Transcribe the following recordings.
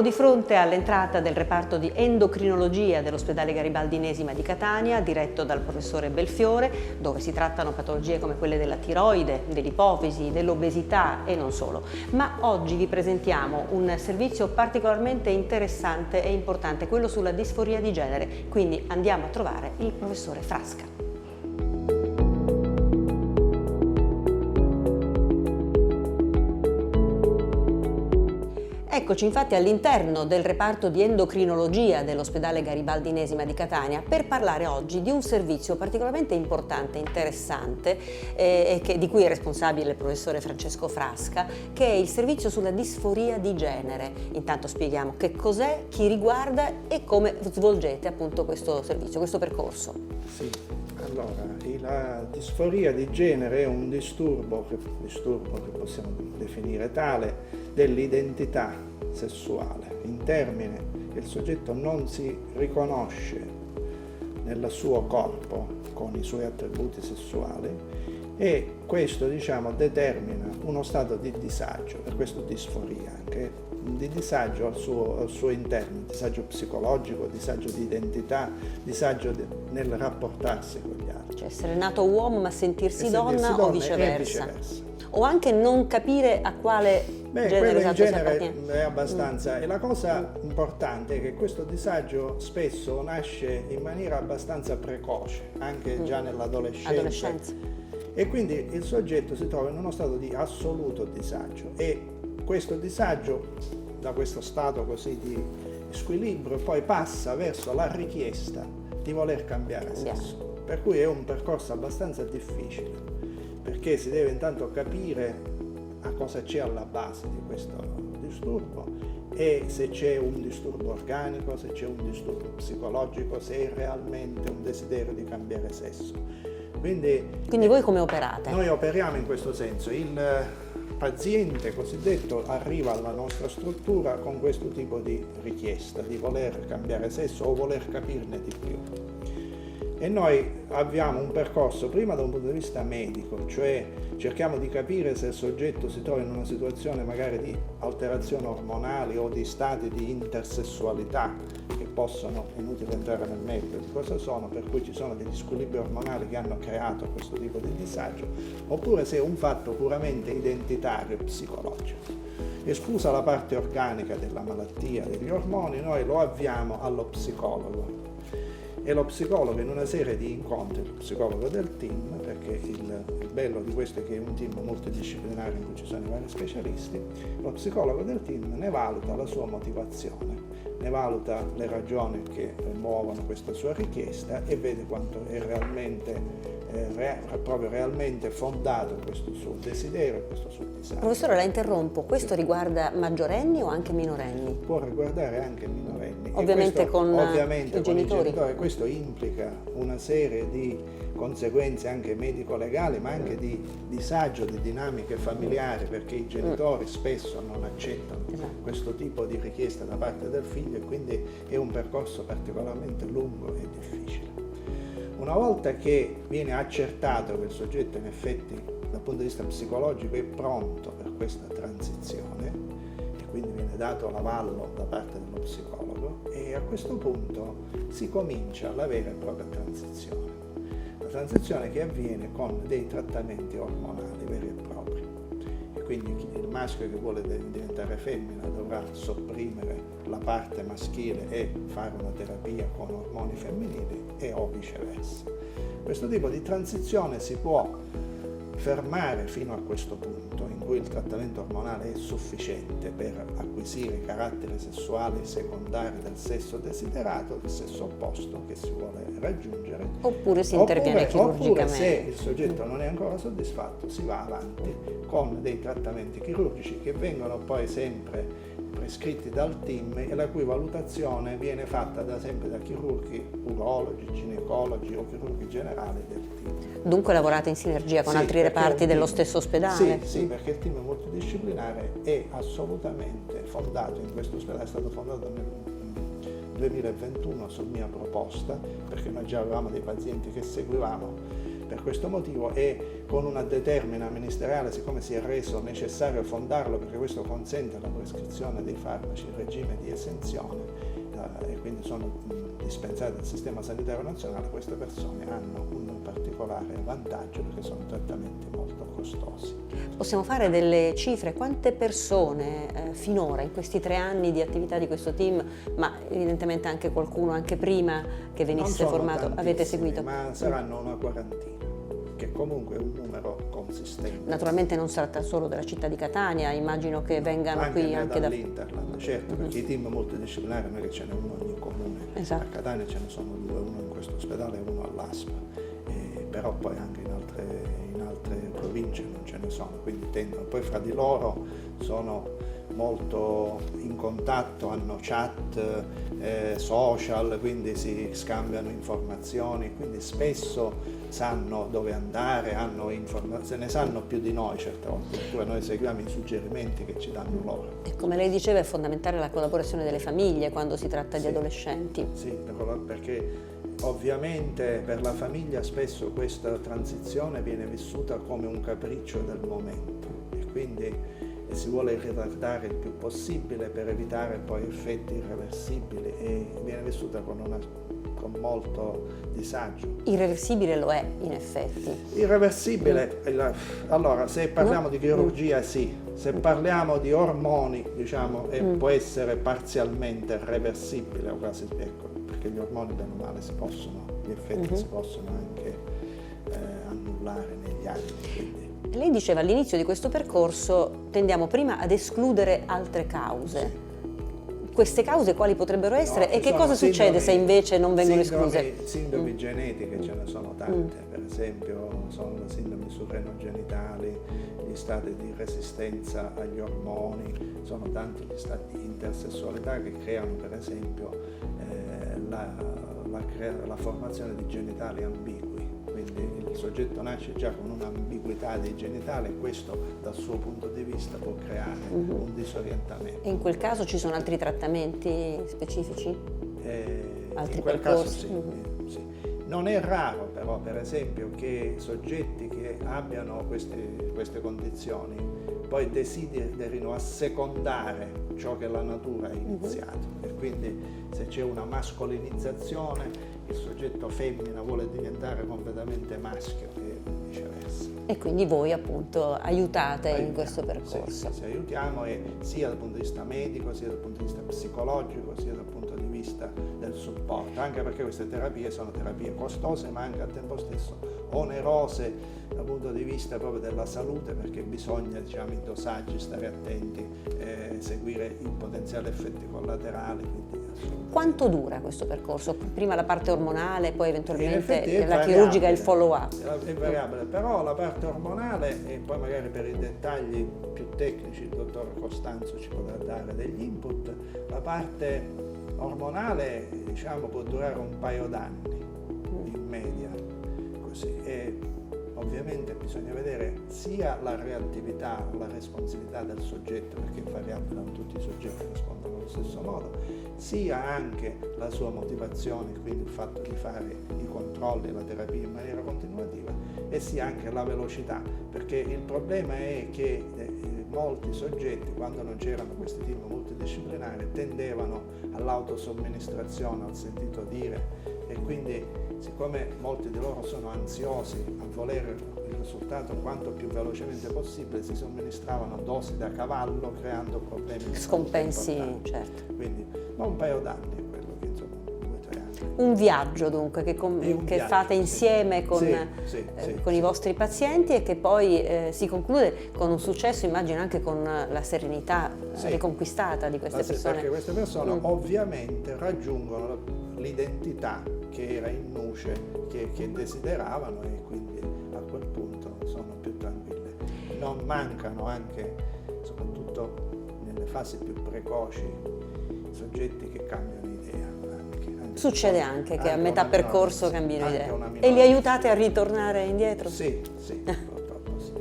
di fronte all'entrata del reparto di endocrinologia dell'ospedale Garibaldi Inesima di Catania, diretto dal professore Belfiore, dove si trattano patologie come quelle della tiroide, dell'ipofisi, dell'obesità e non solo. Ma oggi vi presentiamo un servizio particolarmente interessante e importante, quello sulla disforia di genere. Quindi andiamo a trovare il professore Frasca. Eccoci infatti all'interno del reparto di endocrinologia dell'ospedale Garibaldi Inesima di Catania per parlare oggi di un servizio particolarmente importante, interessante, di cui è responsabile il professore Francesco Frasca, che è il servizio sulla disforia di genere. Intanto spieghiamo che cos'è, chi riguarda e come svolgete appunto questo servizio, questo percorso. Sì, allora la disforia di genere è un disturbo che possiamo definire tale dell'identità sessuale, in termine che il soggetto non si riconosce nel suo corpo con i suoi attributi sessuali e questo determina uno stato di disagio, per questo disforia, anche di disagio al suo interno, disagio psicologico, disagio di identità, disagio nel rapportarsi con gli altri. Cioè essere nato uomo ma sentirsi donna o viceversa. O anche non capire a quale genere esatto si appartiene. È abbastanza. E la cosa importante è che questo disagio spesso nasce in maniera abbastanza precoce, anche già nell'adolescenza. E quindi il soggetto si trova in uno stato di assoluto disagio e questo disagio, da questo stato così di squilibrio, poi passa verso la richiesta di voler cambiare sesso. Per cui è un percorso abbastanza difficile, perché si deve intanto capire a cosa c'è alla base di questo disturbo e se c'è un disturbo organico, se c'è un disturbo psicologico, se è realmente un desiderio di cambiare sesso. Quindi voi come operate? Noi operiamo in questo senso. Il paziente cosiddetto arriva alla nostra struttura con questo tipo di richiesta, di voler cambiare sesso o voler capirne di più. E noi avviamo un percorso prima da un punto di vista medico, cioè cerchiamo di capire se il soggetto si trova in una situazione magari di alterazioni ormonali o di stati di intersessualità che possono, è inutile entrare nel merito di cosa sono, per cui ci sono degli squilibri ormonali che hanno creato questo tipo di disagio, oppure se è un fatto puramente identitario e psicologico. Esclusa la parte organica della malattia, degli ormoni, noi lo avviamo allo psicologo. E lo psicologo in una serie di incontri, lo psicologo del team, perché il bello di questo è che è un team multidisciplinare in cui ci sono i vari specialisti, lo psicologo del team ne valuta la sua motivazione, ne valuta le ragioni che muovono questa sua richiesta e vede quanto è realmente proprio realmente fondato questo suo desiderio e questo suo disagio. Professore, la interrompo, questo riguarda maggiorenni o anche minorenni? Può riguardare anche minorenni. Ovviamente con i genitori. Questo implica una serie di conseguenze anche medico-legali, ma anche di disagio, di dinamiche familiari, perché i genitori spesso non accettano questo tipo di richiesta da parte del figlio e quindi è un percorso particolarmente lungo e difficile. Una volta che viene accertato che il soggetto in effetti dal punto di vista psicologico è pronto per questa transizione e quindi viene dato l'avallo da parte dello psicologo e a questo punto si comincia la vera e propria transizione. La transizione che avviene con dei trattamenti ormonali veri e propri. E quindi il maschio che vuole diventare femmina dovrà sopprimere la parte maschile e fare una terapia con ormoni femminili o viceversa. Questo tipo di transizione si può fermare fino a questo punto in cui il trattamento ormonale è sufficiente per acquisire i caratteri sessuali secondari del sesso desiderato, del sesso opposto che si vuole raggiungere. Oppure si interviene chirurgicamente. Oppure se il soggetto non è ancora soddisfatto si va avanti con dei trattamenti chirurgici che vengono poi sempre prescritti dal team e la cui valutazione viene fatta da sempre da chirurghi, urologi, ginecologi o chirurghi generali del team. Dunque lavorate in sinergia con altri reparti dello stesso ospedale? Sì, perché il team multidisciplinare è assolutamente fondato in questo ospedale, è stato fondato nel 2021 su mia proposta, perché noi già avevamo dei pazienti che seguivamo per questo motivo, e con una determina ministeriale, siccome si è reso necessario fondarlo perché questo consente la prescrizione dei farmaci in regime di esenzione e quindi sono dispensati dal sistema sanitario nazionale, queste persone hanno un particolare vantaggio perché sono trattamenti molto costosi. Possiamo fare delle cifre? Quante persone finora in questi 3 anni di attività di questo team, ma evidentemente anche qualcuno anche prima che venisse formato, avete seguito? Ma saranno una quarantina, che comunque è un numero consistente. Naturalmente non si tratta solo della città di Catania, immagino che vengano qui anche dall'Interland, certo, perché i team multidisciplinari non è che ce n'è uno in ogni comune, esatto. A Catania ce ne sono 2, uno in questo ospedale e uno all'ASP, però poi anche in altre province non ce ne sono, quindi tendono, poi fra di loro sono molto in contatto, hanno chat, social, quindi si scambiano informazioni, quindi spesso sanno dove andare, se ne sanno più di noi certe volte, oppure noi seguiamo i suggerimenti che ci danno loro. E come lei diceva, è fondamentale la collaborazione delle famiglie quando si tratta di adolescenti. Sì, perché ovviamente per la famiglia spesso questa transizione viene vissuta come un capriccio del momento e quindi si vuole ritardare il più possibile per evitare poi effetti irreversibili e viene vissuta con molto disagio. Irreversibile lo è, in effetti. Irreversibile, allora se parliamo di chirurgia sì, se parliamo di ormoni diciamo può essere parzialmente reversibile o quasi, ecco, perché gli ormoni bene o male gli effetti si possono anche annullare negli anni. Quindi. Lei diceva all'inizio di questo percorso tendiamo prima ad escludere altre cause. Sì. Queste cause quali potrebbero essere e che cosa succede se invece non vengono escluse? Sindromi genetiche ce ne sono tante, per esempio sono le sindromi surrenogenitali, gli stati di resistenza agli ormoni, sono tanti gli stati di intersessualità che creano per esempio la formazione di genitali ambigui. Quindi il soggetto nasce già con un'ambiguità dei genitali e questo dal suo punto di vista può creare un disorientamento. E in quel caso ci sono altri trattamenti specifici? Altri in quel percorsi? Caso sì. Non è raro però per esempio che soggetti che abbiano queste condizioni poi desiderino assecondare ciò che la natura ha iniziato e quindi se c'è una mascolinizzazione il soggetto femmina vuole diventare completamente maschio e viceversa. E quindi voi appunto aiutate in questo percorso. Sì, aiutiamo sia dal punto di vista medico, sia dal punto di vista psicologico, sia dal punto di vista del supporto, anche perché queste terapie sono terapie costose ma anche al tempo stesso onerose dal punto di vista proprio della salute perché bisogna i dosaggi, stare attenti, seguire i potenziali effetti collaterali. Quanto dura questo percorso? Prima la parte ormonale, poi eventualmente la chirurgica e il follow-up? È variabile, però la parte ormonale, e poi magari per i dettagli più tecnici il dottor Costanzo ci potrà dare degli input, la parte ormonale può durare un paio d'anni in media, così. E ovviamente bisogna vedere sia la reattività, la responsività del soggetto, perché è variabile, non tutti i soggetti rispondono allo stesso modo, sia anche la sua motivazione, quindi il fatto di fare i controlli e la terapia in maniera continuativa, e sia anche la velocità, perché il problema è che molti soggetti, quando non c'erano questi team multidisciplinari, tendevano all'autosomministrazione, al sentito dire, e quindi siccome molti di loro sono ansiosi a volere il risultato quanto più velocemente possibile, si somministravano dosi da cavallo creando problemi di scompensi, certo. Quindi un paio d'anni è quello che 2-3 anni. Un viaggio dunque che fate insieme con i vostri pazienti e che poi si conclude con un successo, immagino anche con la serenità riconquistata di queste persone. Perché queste persone ovviamente raggiungono l'identità che era in nuce, che desideravano e quindi a quel punto sono più tranquille. Non mancano anche, soprattutto nelle fasi più precoci, soggetti che cambiano idea. Succede anche che a metà percorso cambino idea. E li aiutate a ritornare indietro? Sì, purtroppo sì.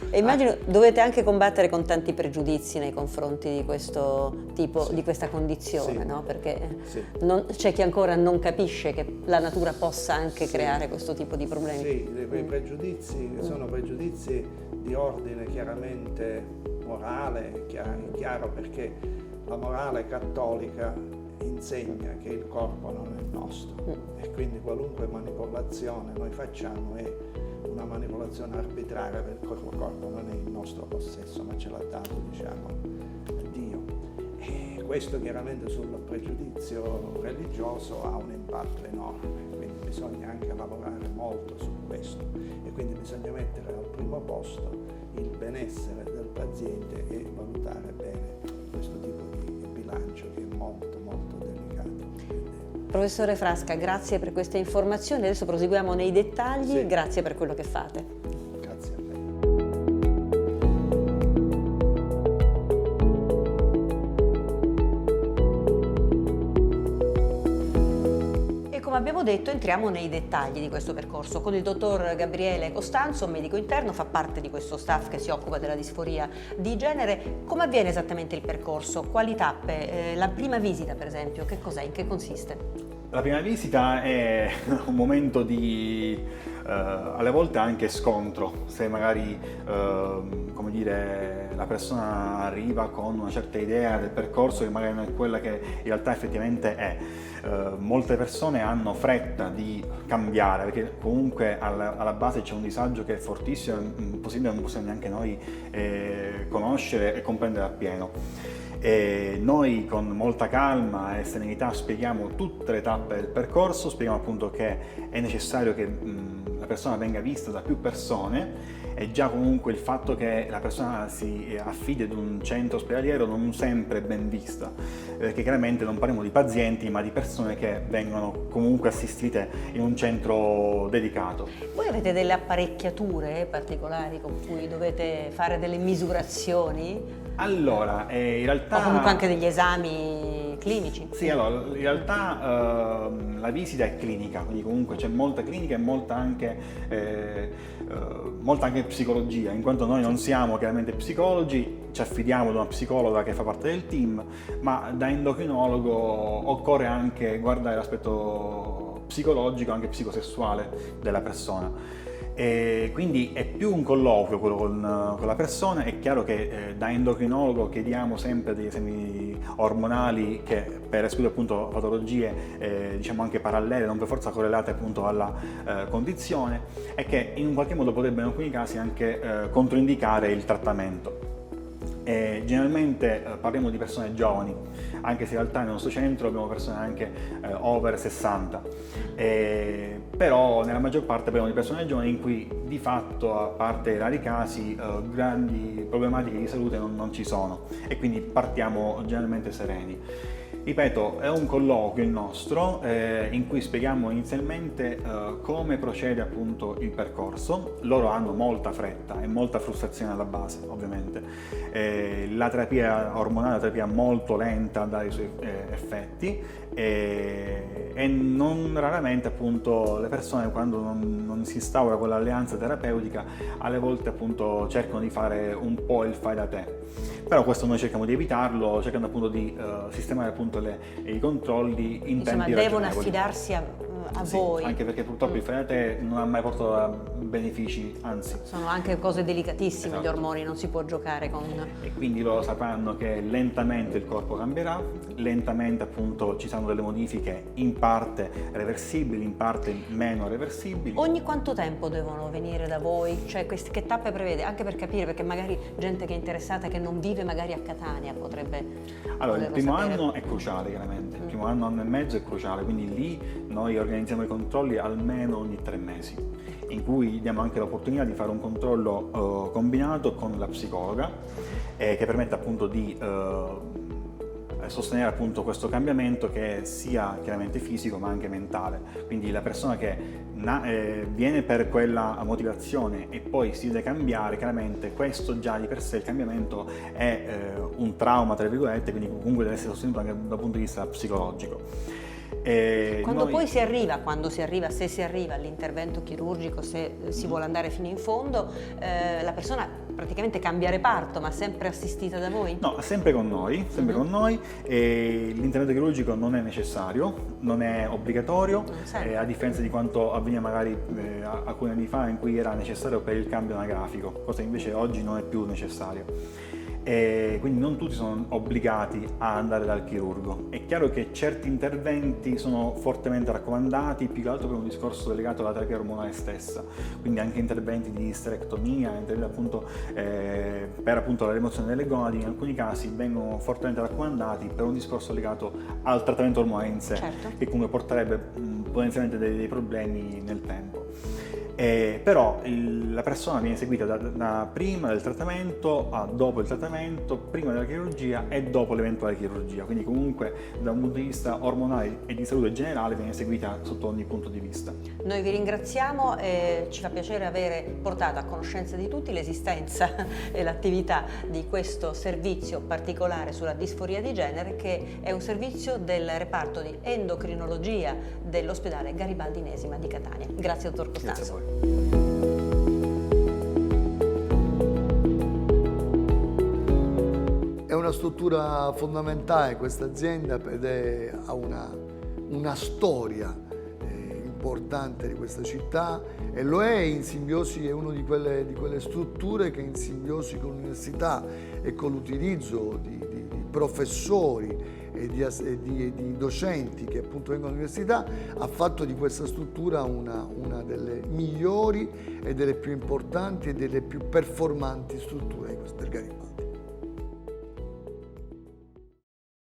E immagino dovete anche combattere con tanti pregiudizi nei confronti di questo tipo, di questa condizione, no? Perché c'è chi ancora non capisce che la natura possa anche creare questo tipo di problemi. Sì, quei pregiudizi sono pregiudizi di ordine chiaramente morale, chiaro, perché la morale cattolica insegna che il corpo non è nostro e quindi qualunque manipolazione noi facciamo è una manipolazione arbitraria, perché il corpo non è il nostro possesso ma ce l'ha dato, diciamo, Dio. E questo chiaramente sul pregiudizio religioso ha un impatto enorme, quindi bisogna anche lavorare molto su questo e quindi bisogna mettere al primo posto il benessere del paziente e valutare bene questo tipo di bilancio che è molto molto delicato. Professore Frasca, grazie per queste informazioni, adesso proseguiamo nei dettagli, grazie per quello che fate. Grazie a lei. Come abbiamo detto, entriamo nei dettagli di questo percorso con il dottor Gabriele Costanzo, medico interno, fa parte di questo staff che si occupa della disforia di genere. Come avviene esattamente il percorso? Quali tappe? La prima visita, per esempio, che cos'è? In che consiste? La prima visita è un momento di, alle volte anche scontro, se magari, come dire, la persona arriva con una certa idea del percorso che magari non è quella che in realtà effettivamente è. Molte persone hanno fretta di cambiare perché comunque alla base c'è un disagio che è fortissimo, possibile non possiamo neanche noi conoscere e comprendere appieno. E noi con molta calma e serenità spieghiamo tutte le tappe del percorso, spieghiamo appunto che è necessario che la persona venga vista da più persone e già comunque il fatto che la persona si affidi ad un centro ospedaliero non sempre è ben vista, perché chiaramente non parliamo di pazienti ma di persone che vengono comunque assistite in un centro dedicato. Voi avete delle apparecchiature particolari con cui dovete fare delle misurazioni? Allora, in realtà... O comunque anche degli esami clinici? Sì, allora, in realtà la visita è clinica, quindi comunque c'è molta clinica e molta anche psicologia, in quanto noi non siamo chiaramente psicologi, ci affidiamo ad una psicologa che fa parte del team, ma da endocrinologo occorre anche guardare l'aspetto psicologico, anche psicosessuale della persona. E quindi è più un colloquio quello con la persona. È chiaro che da endocrinologo chiediamo sempre degli esami ormonali che per escludere appunto patologie diciamo anche parallele, non per forza correlate appunto alla condizione, e che in qualche modo potrebbero in alcuni casi anche controindicare il trattamento. Generalmente parliamo di persone giovani, anche se in realtà nel nostro centro abbiamo persone anche over 60, però nella maggior parte parliamo di persone giovani in cui di fatto, a parte rari casi, grandi problematiche di salute non ci sono, e quindi partiamo generalmente sereni. Ripeto, è un colloquio il nostro in cui spieghiamo inizialmente come procede appunto il percorso. Loro hanno molta fretta e molta frustrazione alla base, ovviamente. La terapia ormonale è una terapia molto lenta a dare i suoi effetti e non raramente appunto le persone, quando non si instaura quell'alleanza terapeutica, alle volte appunto cercano di fare un po' il fai da te. Però questo noi cerchiamo di evitarlo, cercando appunto di sistemare appunto i controlli in tempi ragionevoli. Devono affidarsi a voi. Anche perché purtroppo il fai da te non ha mai portato a benefici, anzi. Sono anche cose delicatissime, esatto. Gli ormoni, non si può giocare con... E quindi loro sapranno che lentamente il corpo cambierà, lentamente appunto ci saranno delle modifiche in parte reversibili, in parte meno reversibili. Ogni quanto tempo devono venire da voi? Cioè che tappe prevede? Anche per capire, perché magari gente che è interessata, che non vive magari a Catania, potrebbe... Allora, il primo anno è cruciale chiaramente, il primo anno e mezzo è cruciale, quindi lì noi organizziamo i controlli almeno ogni 3 mesi, in cui diamo anche l'opportunità di fare un controllo combinato con la psicologa che permette appunto di sostenere appunto questo cambiamento, che è sia chiaramente fisico ma anche mentale. Quindi la persona che viene per quella motivazione e poi si deve cambiare, chiaramente questo già di per sé, il cambiamento è un trauma tra virgolette, quindi comunque deve essere sostenuto anche dal punto di vista psicologico. Quando poi si arriva, se si arriva all'intervento chirurgico, se si vuole andare fino in fondo, la persona praticamente cambia reparto, ma sempre assistita da voi? No, sempre con noi, con noi. L'intervento chirurgico non è necessario, non è obbligatorio, a differenza di quanto avveniva magari alcuni anni fa, in cui era necessario per il cambio anagrafico, cosa invece oggi non è più necessario. Quindi non tutti sono obbligati a andare dal chirurgo. È chiaro che certi interventi sono fortemente raccomandati, più che altro per un discorso legato alla terapia ormonale stessa, quindi anche interventi di isterectomia, interventi appunto per appunto la rimozione delle gonadi, in alcuni casi vengono fortemente raccomandati per un discorso legato al trattamento ormonale in sé, che comunque porterebbe potenzialmente dei problemi nel tempo. Però la persona viene seguita da prima del trattamento a dopo il trattamento, prima della chirurgia e dopo l'eventuale chirurgia, quindi comunque da un punto di vista ormonale e di salute generale viene seguita sotto ogni punto di vista. Noi vi ringraziamo e ci fa piacere avere portato a conoscenza di tutti l'esistenza e l'attività di questo servizio particolare sulla disforia di genere, che è un servizio del reparto di endocrinologia dell'ospedale Garibaldi Inesima di Catania. Grazie dottor Costanzo. Grazie a voi. È una struttura fondamentale questa azienda ed ha una storia importante di questa città, e lo è in simbiosi, è una di quelle strutture che in simbiosi con l'università e con l'utilizzo di professori e di docenti che appunto vengono all'università ha fatto di questa struttura una delle migliori e delle più importanti e delle più performanti strutture del Garibaldi.